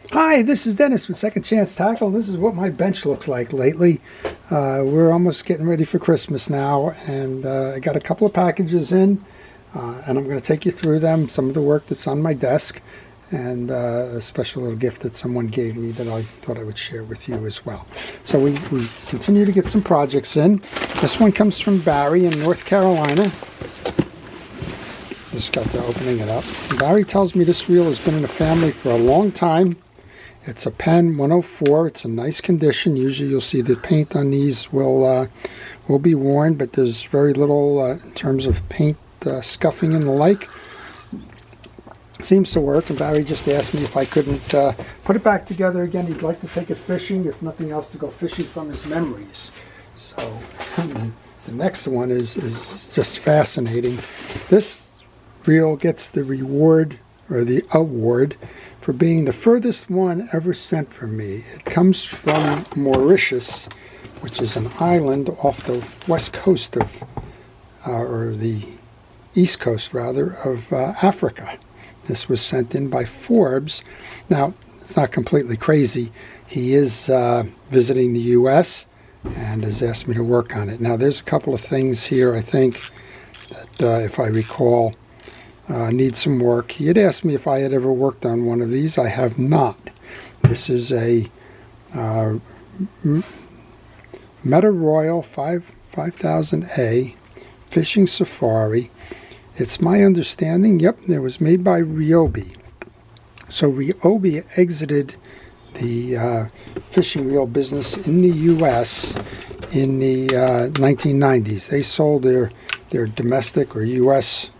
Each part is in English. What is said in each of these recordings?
Hi, this is Dennis with Second Chance Tackle. This is what my bench looks like lately. We're almost getting ready for Christmas now, and I got a couple of packages in, and I'm going to take you through them, some of the work that's on my desk, and a special little gift that someone gave me that I thought I would share with you as well. So we continue to get some projects in. This one comes from Barry in North Carolina. Just got to opening it up. Barry tells me this reel has been in the family for a long time. It's a Penn 104. It's in nice condition. Usually you'll see the paint on these will be worn, but there's very little in terms of paint scuffing and the like. Seems to work, and Barry just asked me if I couldn't put it back together again. He'd like to take it fishing, if nothing else, to go fishing from his memories. So the next one is just fascinating. This reel gets the reward, or the award, for being the furthest one ever sent from me. It comes from Mauritius, which is an island off the west coast of, or the east coast rather, of Africa. This was sent in by Forbes. Now, it's not completely crazy. He is visiting the U.S. and has asked me to work on it. Now, there's a couple of things here, I think, that if I recall, need some work. He had asked me if I had ever worked on one of these. I have not. This is a Meta Royal 5000A Fishing Safari. It's my understanding, yep, it was made by Ryobi. So Ryobi exited the fishing reel business in the U.S. in the 1990s. They sold their domestic or U.S.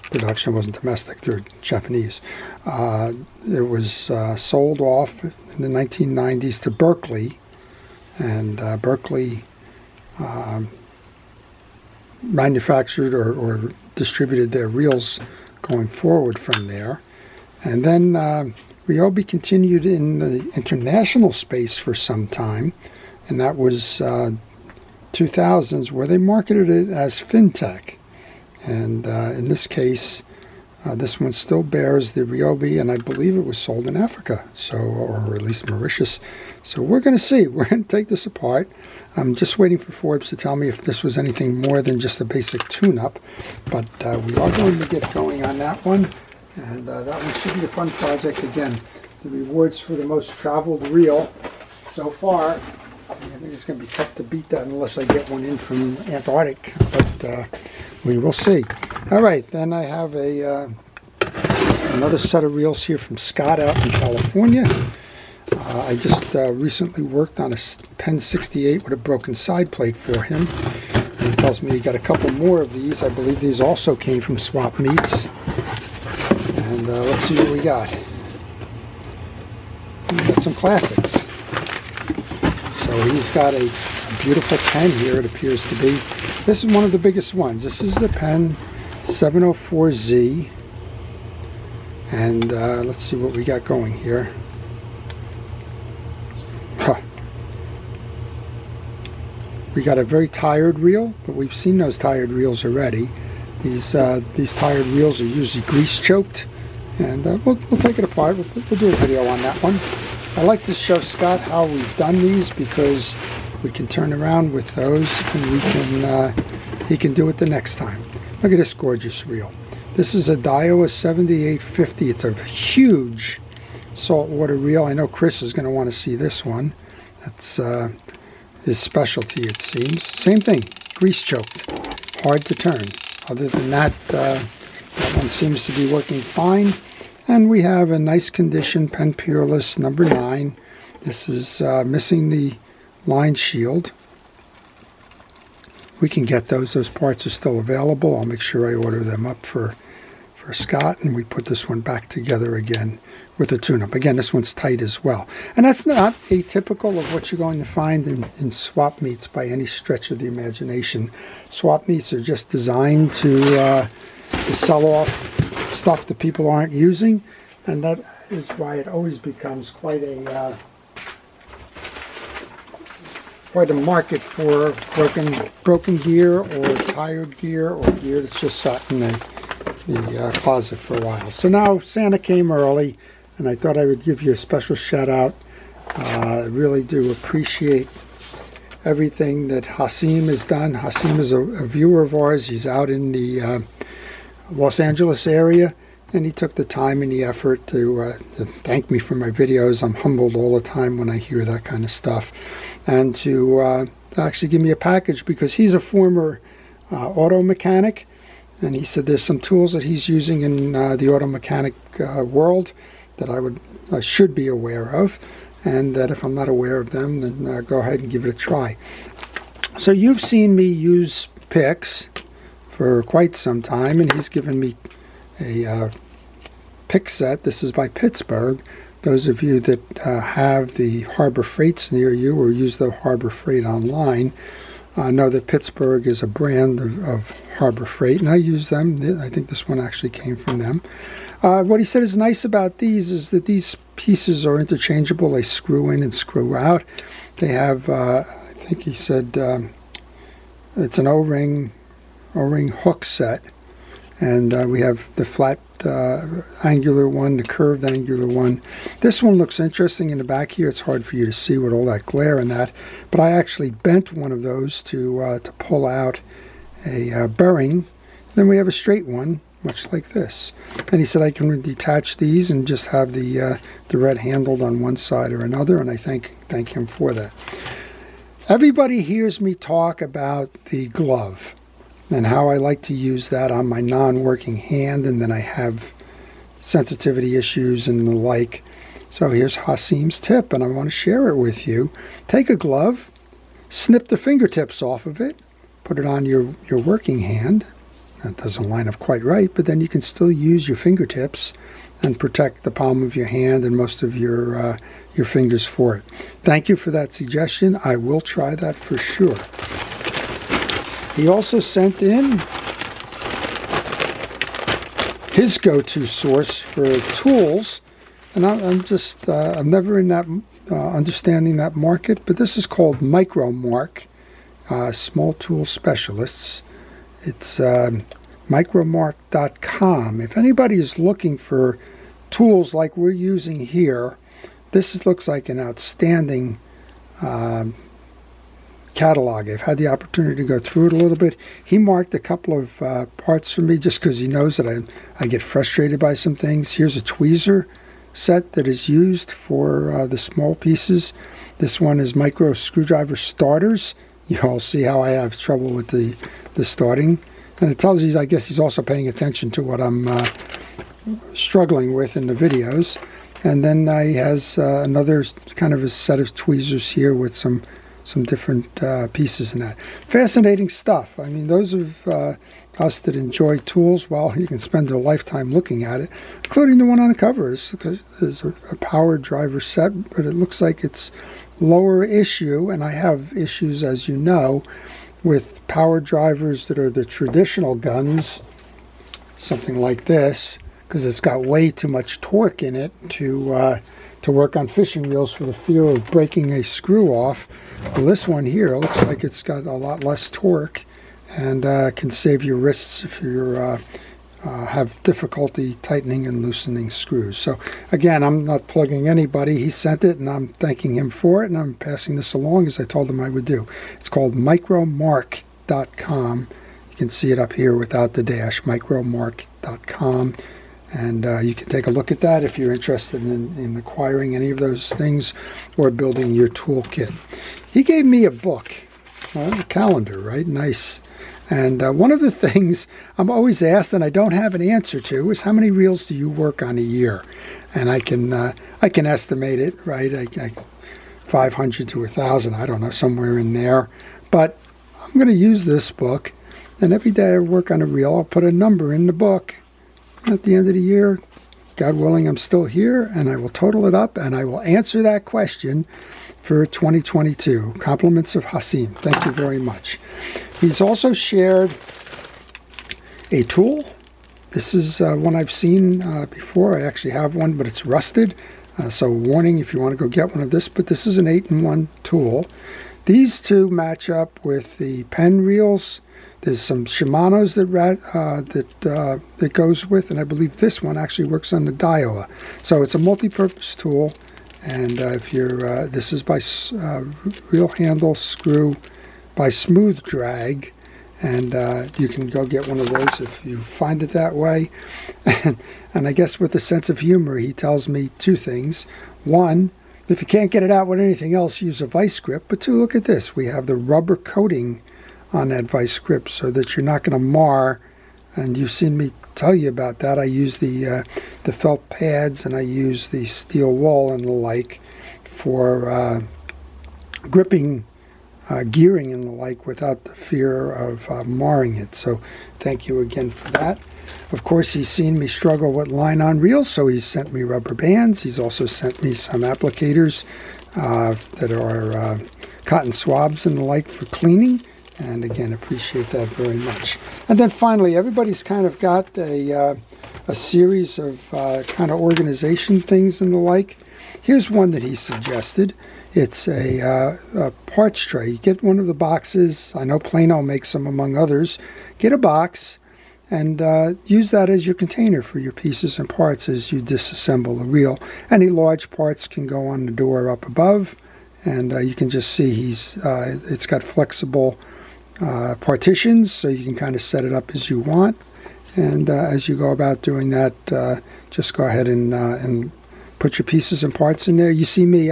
production. Wasn't domestic, they're Japanese. It was sold off in the 1990s to Berkley, and Berkley manufactured or distributed their reels going forward from there. And then Ryobi continued in the international space for some time, and that was 2000s, where they marketed it as FinTech. And in this case, this one still bears the Ryobi, and I believe it was sold in Africa, so, or at least Mauritius. So we're going to see. We're going to take this apart. I'm just waiting for Forbes to tell me if this was anything more than just a basic tune-up. But we are going to get going on that one, and that one should be a fun project. Again, the rewards for the most traveled reel so far. I think it's going to be tough to beat that unless I get one in from Antarctic, but we will see. All right, then I have another set of reels here from Scott out in California. I just recently worked on a Penn 68 with a broken side plate for him. And he tells me he got a couple more of these. I believe these also came from Swap Meets. And let's see what we got. We got some classics. So he's got a beautiful pen here, it appears to be. This is one of the biggest ones. This is the Penn 704Z. And let's see what we got going here. We got a very tired reel, but we've seen those tired reels already. These tired reels are usually grease choked, and we'll take it apart. We'll do a video on that one. I like to show Scott how we've done these because we can turn around with those, and he can do it the next time. Look at this gorgeous reel. This is a Daiwa 7850. It's a huge saltwater reel. I know Chris is going to want to see this one. That's his specialty, it seems. Same thing, grease choked, hard to turn. Other than that, that one seems to be working fine. And we have a nice condition Penn Peerless number 9. This is missing the line shield. We can get those. Those parts are still available. I'll make sure I order them up for Scott, and we put this one back together again with a tune-up. Again, this one's tight as well. And that's not atypical of what you're going to find in swap meets by any stretch of the imagination. Swap meets are just designed to sell off stuff that people aren't using, and that is why it always becomes quite a market for broken gear or tired gear or gear that's just sat in the closet for a while. So now Santa came early, and I thought I would give you a special shout out. I really do appreciate everything that Hasim has done. Hasim is a viewer of ours. He's out in the Los Angeles area, and he took the time and the effort to thank me for my videos. I'm humbled all the time when I hear that kind of stuff, and to actually give me a package, because he's a former auto mechanic, and he said there's some tools that he's using in the auto mechanic world that I should be aware of, and that if I'm not aware of them, then go ahead and give it a try. So you've seen me use picks for quite some time, and he's given me a pick set. This is by Pittsburgh. Those of you that have the Harbor Freights near you or use the Harbor Freight online know that Pittsburgh is a brand of Harbor Freight, and I use them. I think this one actually came from them. What he said is nice about these is that these pieces are interchangeable. They screw in and screw out. They have, I think he said, it's an O-ring hook set, and we have the flat angular one, the curved angular one. This one looks interesting in the back here. It's hard for you to see with all that glare in that, but I actually bent one of those to pull out a bearing. Then we have a straight one, much like this. And he said I can detach these and just have the red handled on one side or another, and I thank him for that. Everybody hears me talk about the glove and how I like to use that on my non-working hand, and then I have sensitivity issues and the like. So here's Hasim's tip, and I want to share it with you. Take a glove, snip the fingertips off of it, put it on your working hand. That doesn't line up quite right, but then you can still use your fingertips and protect the palm of your hand and most of your fingers for it. Thank you for that suggestion. I will try that for sure. He also sent in his go-to source for tools, and I'm never in that understanding that market, but this is called Micromark, Small Tool Specialists. It's micromark.com. If anybody is looking for tools like we're using here, this looks like an outstanding catalog. I've had the opportunity to go through it a little bit. He marked a couple of parts for me just because he knows that I get frustrated by some things. Here's a tweezer set that is used for the small pieces. This one is micro screwdriver starters. You all see how I have trouble with the starting. And it tells you, I guess he's also paying attention to what I'm struggling with in the videos. And then he has another kind of a set of tweezers here with some different pieces in that. Fascinating stuff. I mean, those of us that enjoy tools, well, you can spend a lifetime looking at it, including the one on the cover. Is a power driver set, but it looks like it's lower issue, and I have issues, as you know, with power drivers that are the traditional guns, something like this, because it's got way too much torque in it to work on fishing reels for the fear of breaking a screw off. Well, this one here looks like it's got a lot less torque and can save your wrists if you have difficulty tightening and loosening screws. So again, I'm not plugging anybody. He sent it, and I'm thanking him for it, and I'm passing this along as I told him I would do. It's called micromark.com. You can see it up here without the dash, micromark.com. And you can take a look at that if you're interested in acquiring any of those things or building your toolkit. He gave me a book, a calendar, right? Nice. And one of the things I'm always asked, and I don't have an answer to, is how many reels do you work on a year? And I can estimate it, right? 500 to 1,000, I don't know, somewhere in there. But I'm going to use this book, and every day I work on a reel, I'll put a number in the book. At the end of the year, God willing, I'm still here, and I will total it up, and I will answer that question for 2022. Compliments of Hasim. Thank you very much. He's also shared a tool. This is one I've seen before. I actually have one, but it's rusted. So warning if you want to go get one of this, but this is an 8-in-1 tool. These two match up with the pen reels There's some Shimano's that goes with, and I believe this one actually works on the Daiwa. So it's a multi-purpose tool, and if you're this is by Reel Handle Screw by Smooth Drag, and you can go get one of those if you find it that way. And I guess with a sense of humor, he tells me two things. One, if you can't get it out with anything else, use a vice grip. But two, look at this. We have the rubber coating on that vice grip so that you're not going to mar. And you've seen me tell you about that. I use the felt pads, and I use the steel wool and the like for gripping, gearing and the like without the fear of marring it. So thank you again for that. Of course, he's seen me struggle with line-on reels, so he's sent me rubber bands. He's also sent me some applicators that are cotton swabs and the like for cleaning. And again, appreciate that very much. And then finally, everybody's kind of got a series of kind of organization things and the like. Here's one that he suggested. It's a parts tray. You get one of the boxes. I know Plano makes them among others. Get a box and use that as your container for your pieces and parts as you disassemble a reel. Any large parts can go on the door up above, and you can just see it's got flexible partitions, so you can kind of set it up as you want. And as you go about doing that, just go ahead and put your pieces and parts in there. You see me,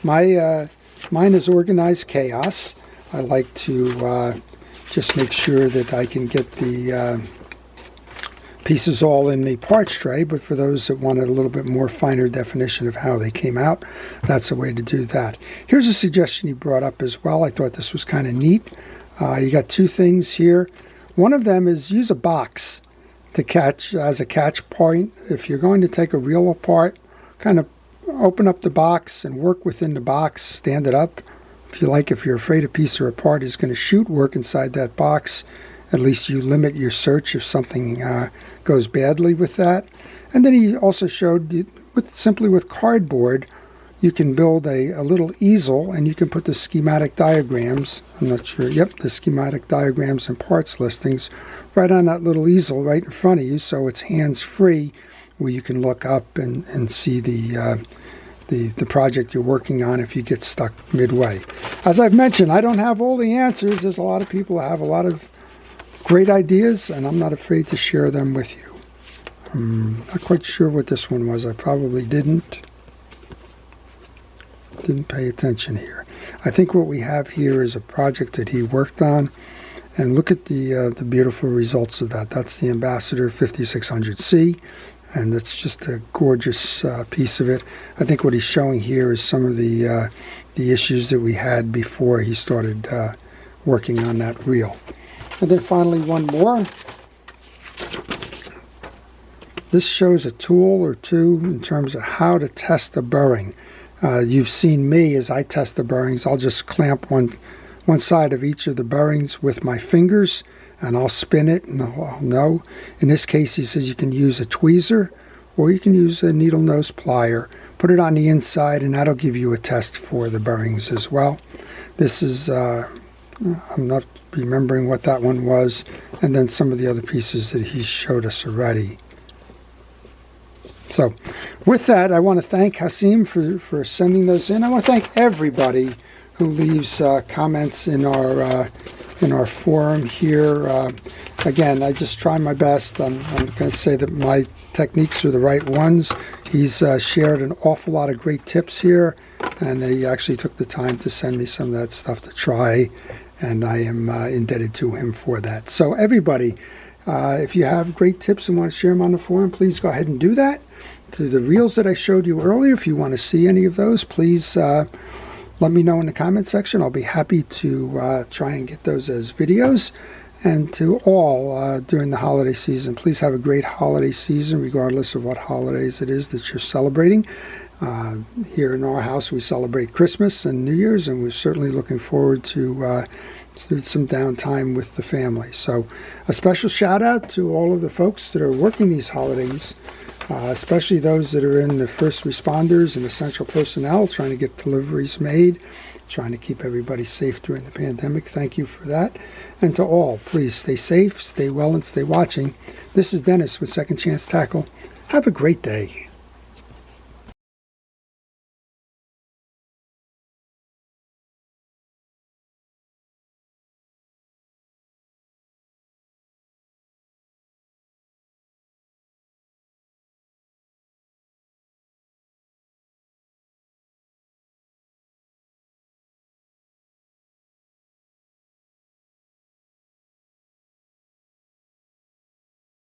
mine is organized chaos. I like to just make sure that I can get the pieces all in the parts tray, but for those that wanted a little bit more finer definition of how they came out, that's a way to do that. Here's a suggestion he brought up as well. I thought this was kind of neat. You got two things here. One of them is use a box to catch as a catch point. If you're going to take a reel apart, kind of open up the box and work within the box, stand it up. If you're afraid a piece or a part is going to shoot, work inside that box. At least you limit your search if something goes badly with that. And then he also showed simply with cardboard, you can build a little easel, and you can put the schematic diagrams, I'm not sure, yep, the schematic diagrams and parts listings right on that little easel right in front of you, so it's hands-free, where you can look up and see the project you're working on if you get stuck midway. As I've mentioned, I don't have all the answers. There's a lot of people that have a lot of great ideas, and I'm not afraid to share them with you. Not quite sure what this one was. I probably didn't pay attention here. I think what we have here is a project that he worked on, and look at the beautiful results of that. That's the Ambassador 5600C, and it's just a gorgeous piece of it. I think what he's showing here is some of the issues that we had before he started working on that reel. And then finally, one more. This shows a tool or two in terms of how to test a bearing. You've seen me as I test the bearings. I'll just clamp one side of each of the bearings with my fingers, and I'll spin it, and I'll know. In this case, he says you can use a tweezer, or you can use a needle nose plier. Put it on the inside, and that'll give you a test for the bearings as well. This is, I'm not remembering what that one was, and then some of the other pieces that he showed us already. So with that, I want to thank Hasim for sending those in. I want to thank everybody who leaves comments in our forum here. Again, I just try my best. I'm going to say that my techniques are the right ones. He's shared an awful lot of great tips here, and he actually took the time to send me some of that stuff to try, and I am indebted to him for that. So everybody, if you have great tips and want to share them on the forum, please go ahead and do that. To the reels that I showed you earlier, if you want to see any of those, please let me know in the comment section. I'll be happy to try and get those as videos. And to all during the holiday season, please have a great holiday season, regardless of what holidays it is that you're celebrating. Here in our house, we celebrate Christmas and New Year's, and we're certainly looking forward to some downtime with the family. So a special shout out to all of the folks that are working these holidays. especially those that are in the first responders and essential personnel, trying to get deliveries made, trying to keep everybody safe during the pandemic. Thank you for that. And to all, please stay safe, stay well, and stay watching. This is Dennis with Second Chance Tackle. Have a great day.